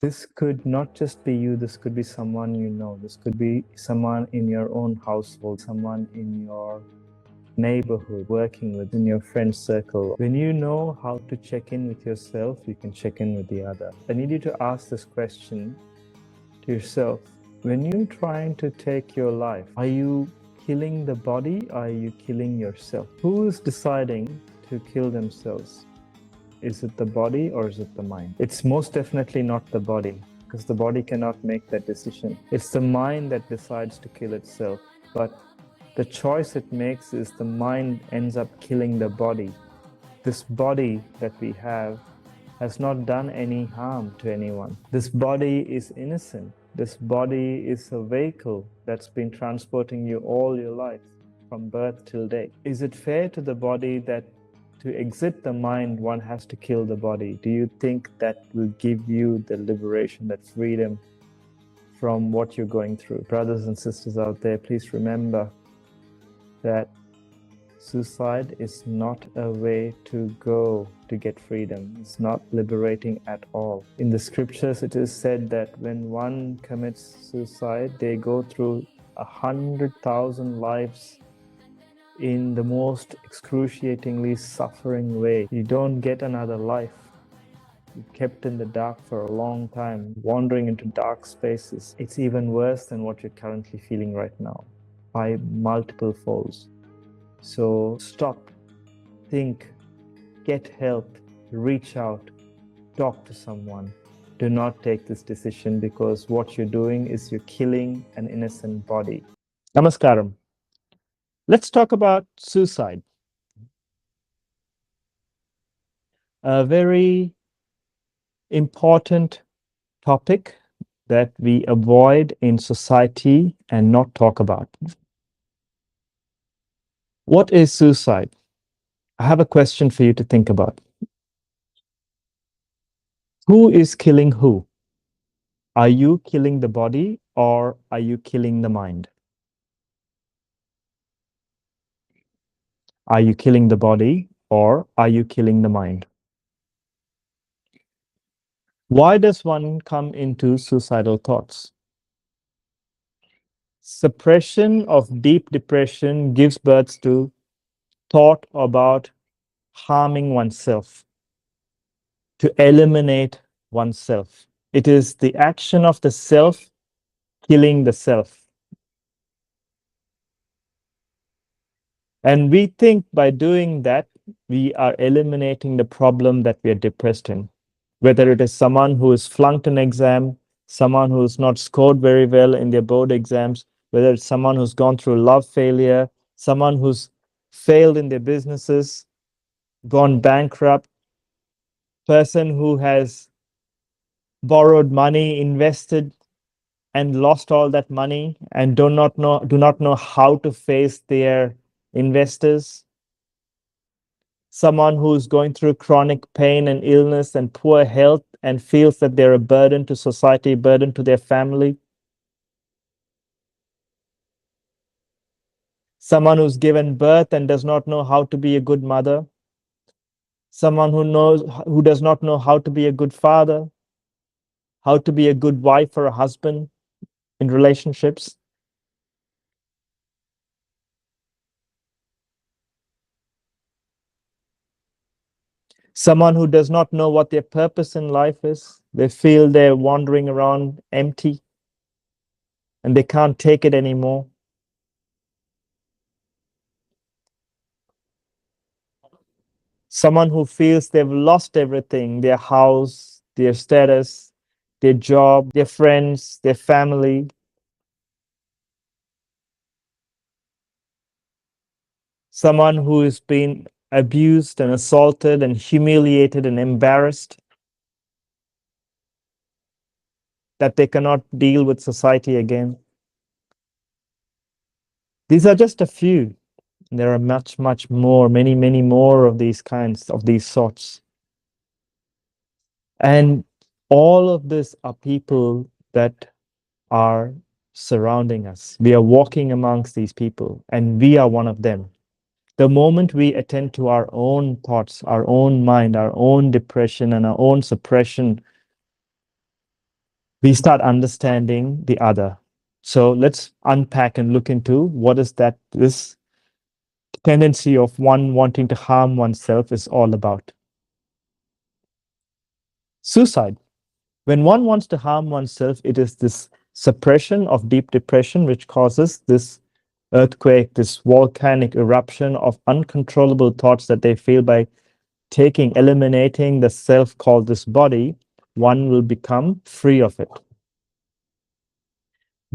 This could not just be you, this could be someone you know, this could be someone in your own household, someone in your neighborhood, working with, in your friend circle. When you know how to check in with yourself, you can check in with the other. I need you to ask this question to yourself. When you're trying to take your life, are you killing the body or are you killing yourself? Who is deciding to kill themselves? Is it the body or is it the mind? It's most definitely not the body, because the body cannot make that decision. It's the mind that decides to kill itself. But the choice it makes is the mind ends up killing the body. This body that we have has not done any harm to anyone. This body is innocent. This body is a vehicle that's been transporting you all your life, from birth till date. Is it fair to the body that to exit the mind, one has to kill the body? Do you think that will give you the liberation, that freedom from what you're going through? Brothers and sisters out there, please remember that suicide is not a way to go to get freedom. It's not liberating at all. In the scriptures, it is said that when one commits suicide, they go through 100,000 lives in the most excruciatingly suffering way. You don't get another life. You're kept in the dark for a long time, wandering into dark spaces. It's even worse than what you're currently feeling right now, by multiple folds. So stop, think, get help, reach out, talk to someone. Do not take this decision, because what you're doing is you're killing an innocent body. Namaskaram. Let's talk about suicide. A very important topic that we avoid in society and not talk about. What is suicide? I have a question for you to think about. Who is killing who? Are you killing the body or are you killing the mind? Are you killing the body or are you killing the mind? Why does one come into suicidal thoughts? Suppression of deep depression gives birth to thought about harming oneself, to eliminate oneself. It is the action of the self killing the self. And we think by doing that, we are eliminating the problem that we are depressed in. Whether it is someone who has flunked an exam, someone who's not scored very well in their board exams, whether it's someone who's gone through love failure, someone who's failed in their businesses, gone bankrupt, person who has borrowed money, invested, and lost all that money and do not know how to face their investors, someone who's going through chronic pain and illness and poor health and feels that they're a burden to society, burden to their family, someone who's given birth and does not know how to be a good mother, someone who does not know how to be a good father, how to be a good wife or a husband in relationships. Someone who does not know what their purpose in life is. They feel they're wandering around empty and they can't take it anymore. Someone who feels they've lost everything, their house, their status, their job, their friends, their family. Someone who has been abused and assaulted and humiliated and embarrassed, that they cannot deal with society again. These are just a few. There are much more, many more of these kinds, of these sorts. And all of this are people that are surrounding us. We are walking amongst these people, and we are one of them. The moment we attend to our own thoughts, our own mind, our own depression, and our own suppression we start understanding the other. So let's unpack and look into what is that this tendency of one wanting to harm oneself is all about. Suicide. When one wants to harm oneself, it is this suppression of deep depression which causes this earthquake, this volcanic eruption of uncontrollable thoughts that they feel by eliminating the self called this body, one will become free of it.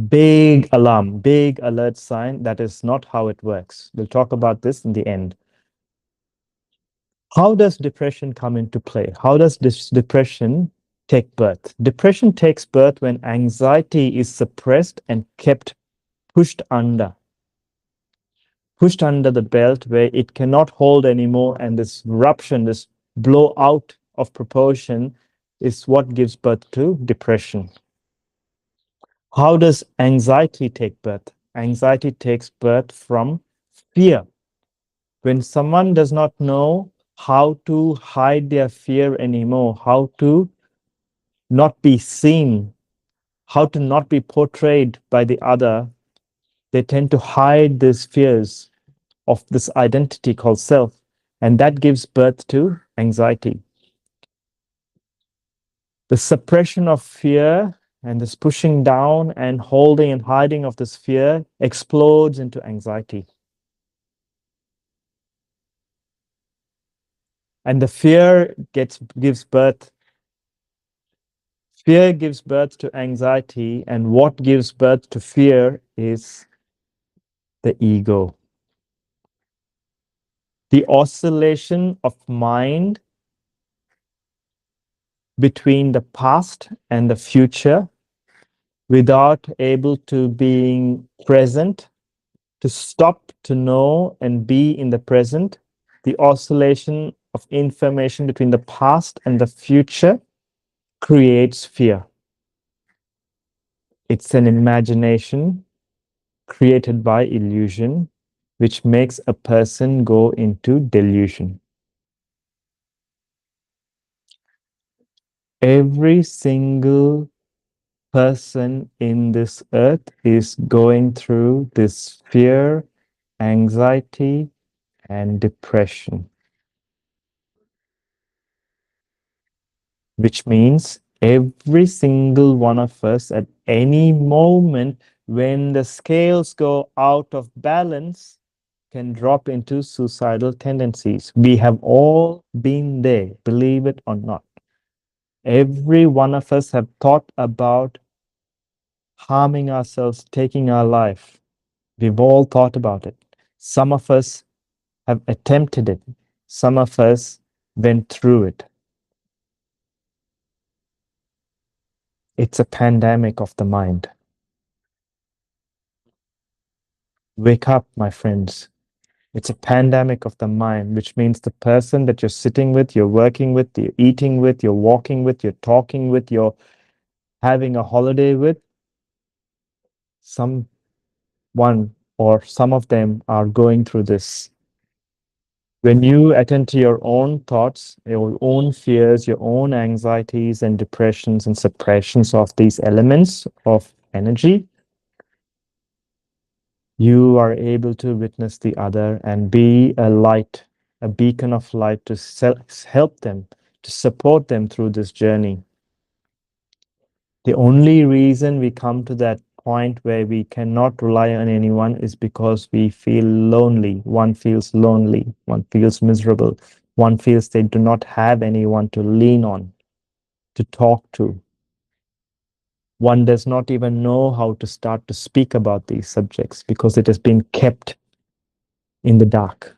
Big alarm, big alert sign. That is not how it works. We'll talk about this in the end. How does depression come into play? How does this depression take birth? Depression takes birth when anxiety is suppressed and kept pushed under the belt where it cannot hold anymore. And this rupture, this blowout of proportion is what gives birth to depression. How does anxiety take birth? Anxiety takes birth from fear. When someone does not know how to hide their fear anymore, how to not be seen, how to not be portrayed by the other, they tend to hide these fears of this identity called self, and that gives birth to anxiety. The suppression of fear and this pushing down and holding and hiding of this fear explodes into anxiety. And the gives birth. Fear gives birth to anxiety, and what gives birth to fear is the ego. The oscillation of mind between the past and the future without able to being present, to stop, to know and be in the present. The oscillation of information between the past and the future creates fear. It's an imagination created by illusion, which makes a person go into delusion. Every single person in this earth is going through this fear, anxiety, and depression, which means every single one of us at any moment when the scales go out of balance can drop into suicidal tendencies. We have all been there, believe it or not. Every one of us have thought about harming ourselves, taking our life. We've all thought about it. Some of us have attempted it. Some of us went through it. It's a pandemic of the mind. Wake up, my friends. It's a pandemic of the mind, which means the person that you're sitting with, you're working with, you're eating with, you're walking with, you're talking with, you're having a holiday with, someone or some of them are going through this. When you attend to your own thoughts, your own fears, your own anxieties and depressions and suppressions of these elements of energy, you are able to witness the other and be a light, a beacon of light to help them, to support them through this journey. The only reason we come to that point where we cannot rely on anyone is because we feel lonely. One feels lonely. One feels miserable. One feels they do not have anyone to lean on, to talk to. One does not even know how to start to speak about these subjects because it has been kept in the dark,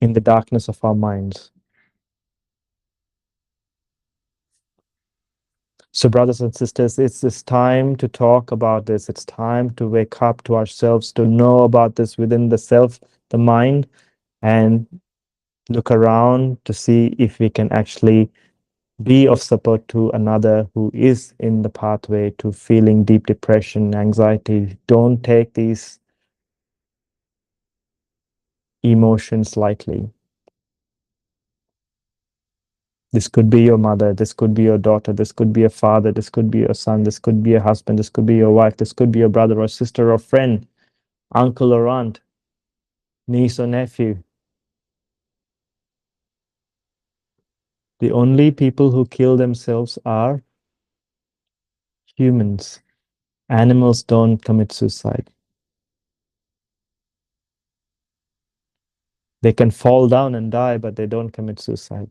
in the darkness of our minds. So, brothers and sisters, it's this time to talk about this. It's time to wake up to ourselves, to know about this within the self, the mind, and look around to see if we can actually be of support to another who is in the pathway to feeling deep depression, anxiety. Don't take these emotions lightly. This could be your mother, this could be your daughter, this could be a father, this could be your son, this could be a husband, this could be your wife, this could be your brother or sister or friend, uncle or aunt, niece or nephew. The only people who kill themselves are humans. Animals don't commit suicide. They can fall down and die, but they don't commit suicide.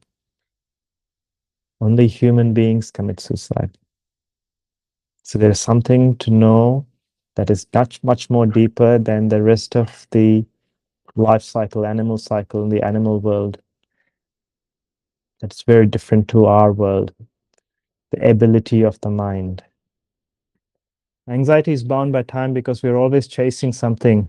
Only human beings commit suicide. So there's something to know that is much more deeper than the rest of the life cycle, animal cycle in the animal world. That's very different to our world, the ability of the mind. Anxiety is bound by time because we're always chasing something.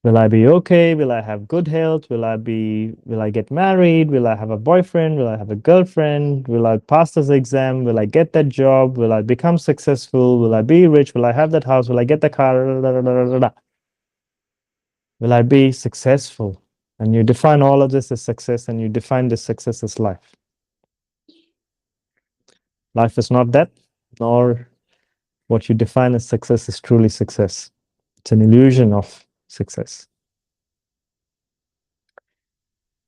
Will I be okay? Will I have good health? Will I get married? Will I have a boyfriend? Will I have a girlfriend? Will I pass this exam? Will I get that job? Will I become successful? Will I be rich? Will I have that house? Will I get the car? Da, da, da, da, da. Will I be successful? And you define all of this as success, and you define this success as life. Life is not that, nor what you define as success is truly success. It's an illusion of success.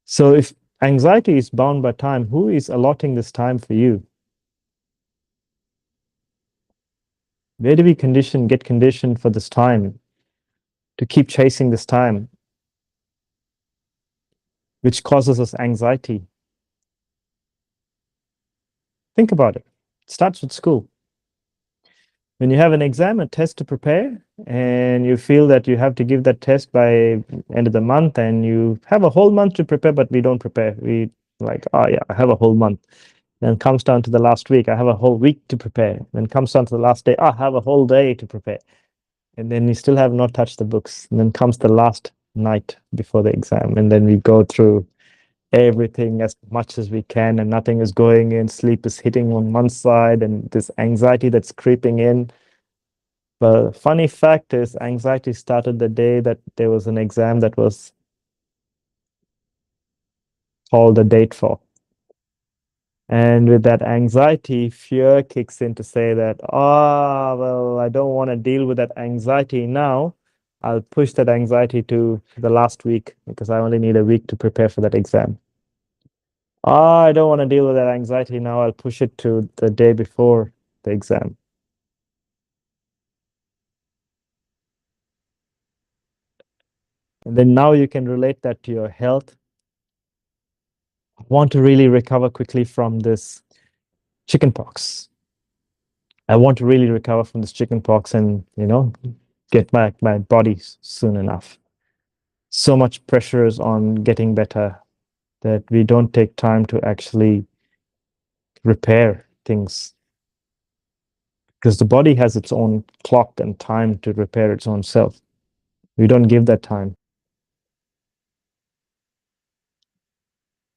So if anxiety is bound by time, who is allotting this time for you? Where do we get conditioned for this time, to keep chasing this time, which causes us anxiety? Think about it. It starts with school. When you have an exam, a test to prepare, and you feel that you have to give that test by end of the month, and you have a whole month to prepare, but we don't prepare. We like, oh yeah, I have a whole month. Then comes down to the last week, I have a whole week to prepare. Then comes down to the last day, I have a whole day to prepare. And then you still have not touched the books. And then comes the last night before the exam. And then we go through everything as much as we can, and nothing is going in. Sleep is hitting on one side, and this anxiety that's creeping in. But funny fact is, anxiety started the day that there was an exam that was called a date for. And with that anxiety, fear kicks in to say that, well, I don't want to deal with that anxiety now. I'll push that anxiety to the last week because I only need a week to prepare for that exam. I don't want to deal with that anxiety now. I'll push it to the day before the exam. And then now you can relate that to your health. I want to really recover quickly from this chicken pox. I want to really recover from this chicken pox and, get back my body soon enough. So much pressure is on getting better that we don't take time to actually repair things, because the body has its own clock and time to repair its own self. We don't give that time.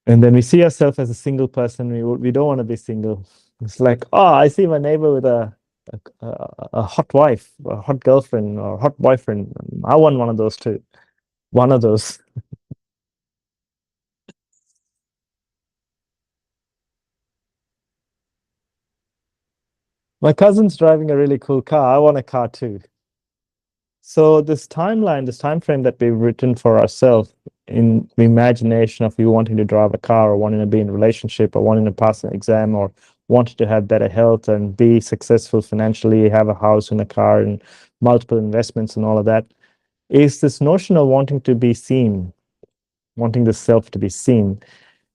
And then we see ourselves as a single person. We don't want to be single. It's like, I see my neighbor with a hot wife, a hot girlfriend, or hot boyfriend. I want one of those too. One of those. My cousin's driving a really cool car. I want a car too. So this timeline, this time frame that we've written for ourselves in the imagination of you wanting to drive a car, or wanting to be in a relationship, or wanting to pass an exam, or wanting to have better health and be successful financially, have a house and a car and multiple investments and all of that, is this notion of wanting to be seen, wanting the self to be seen.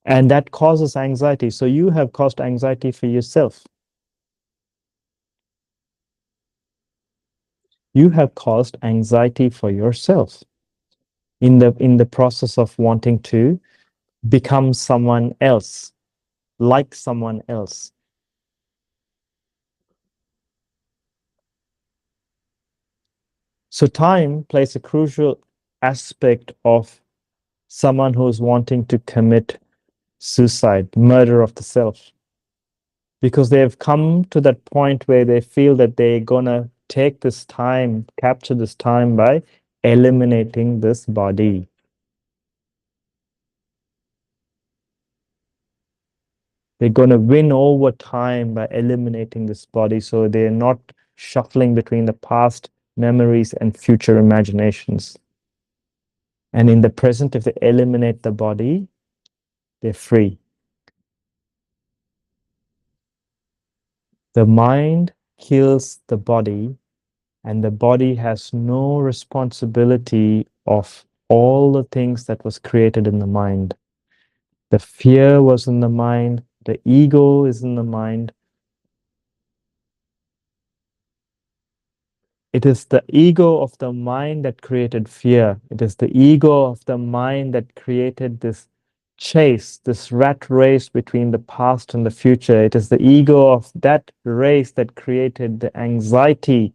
And that causes anxiety. So you have caused anxiety for yourself. You have caused anxiety for yourself in the process of wanting to become someone else, like someone else. So time plays a crucial aspect of someone who's wanting to commit suicide, murder of the self, because they have come to that point where they feel that they're gonna take this time, capture this time by eliminating this body. They're going to win over time by eliminating this body, so they're not shuffling between the past memories and future imaginations. And in the present, if they eliminate the body, they're free. The mind kills the body, and the body has no responsibility of all the things that was created in the mind. The fear was in the mind, the ego is in the mind. It is the ego of the mind that created fear. It is the ego of the mind that created this chase, this rat race between the past and the future. It is the ego of that race that created the anxiety.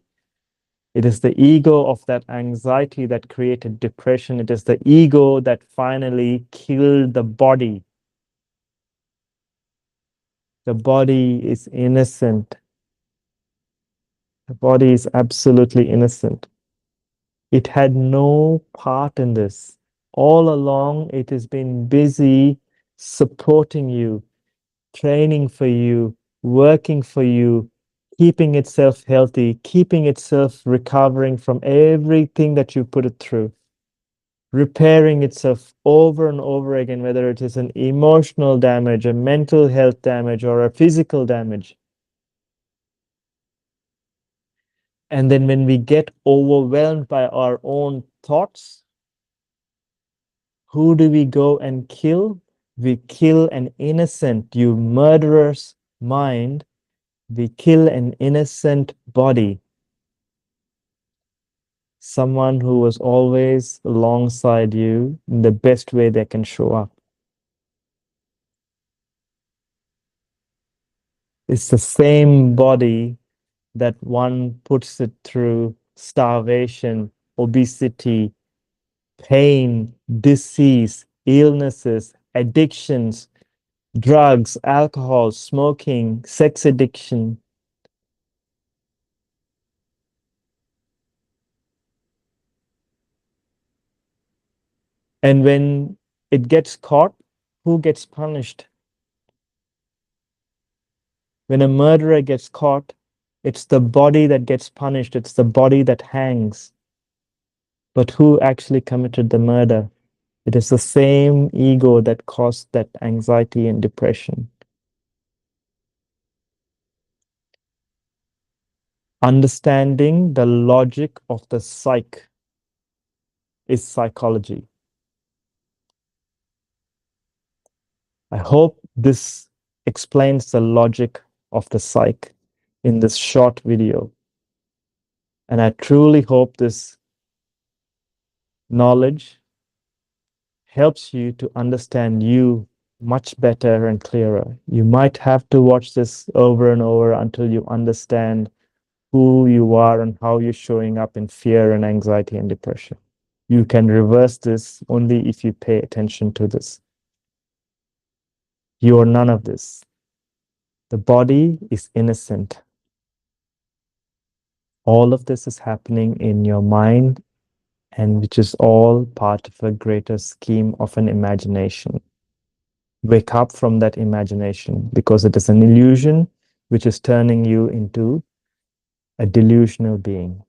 It is the ego of that anxiety that created depression. It is the ego that finally killed the body. The body is innocent. The body is absolutely innocent. It had no part in this. All along, it has been busy supporting you, training for you, working for you, keeping itself healthy, keeping itself recovering from everything that you put it through, repairing itself over and over again, whether it is an emotional damage, a mental health damage, or a physical damage. And then when we get overwhelmed by our own thoughts, who do we go and kill? We kill an innocent, you murderous mind. We kill an innocent body. Someone who was always alongside you in the best way they can show up. It's the same body that one puts it through starvation, obesity, pain, disease, illnesses, addictions, drugs, alcohol, smoking, sex addiction. And when it gets caught, who gets punished? When a murderer gets caught, it's the body that gets punished. It's the body that hangs. But who actually committed the murder? It is the same ego that caused that anxiety and depression. Understanding the logic of the psyche is psychology. I hope this explains the logic of the psyche in this short video. And I truly hope this knowledge helps you to understand you much better and clearer. You might have to watch this over and over until you understand who you are and how you're showing up in fear and anxiety and depression. You can reverse this only if you pay attention to this. You are none of this. The body is innocent. All of this is happening in your mind, and which is all part of a greater scheme of an imagination. Wake up from that imagination, because it is an illusion which is turning you into a delusional being.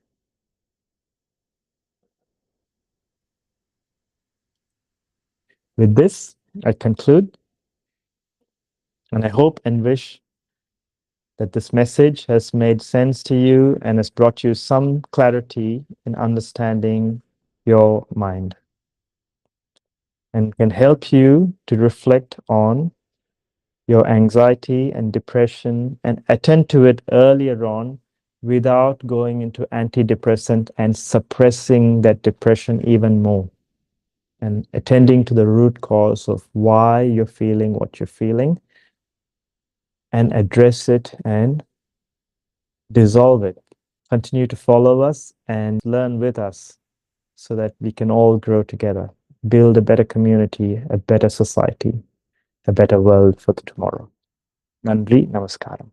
With this, I conclude, and I hope and wish that this message has made sense to you and has brought you some clarity in understanding your mind, and can help you to reflect on your anxiety and depression and attend to it earlier on without going into antidepressant and suppressing that depression even more, and attending to the root cause of why you're feeling what you're feeling, and address it and dissolve it. Continue to follow us and learn with us so that we can all grow together, build a better community, a better society, a better world for the tomorrow. Nandri, namaskaram.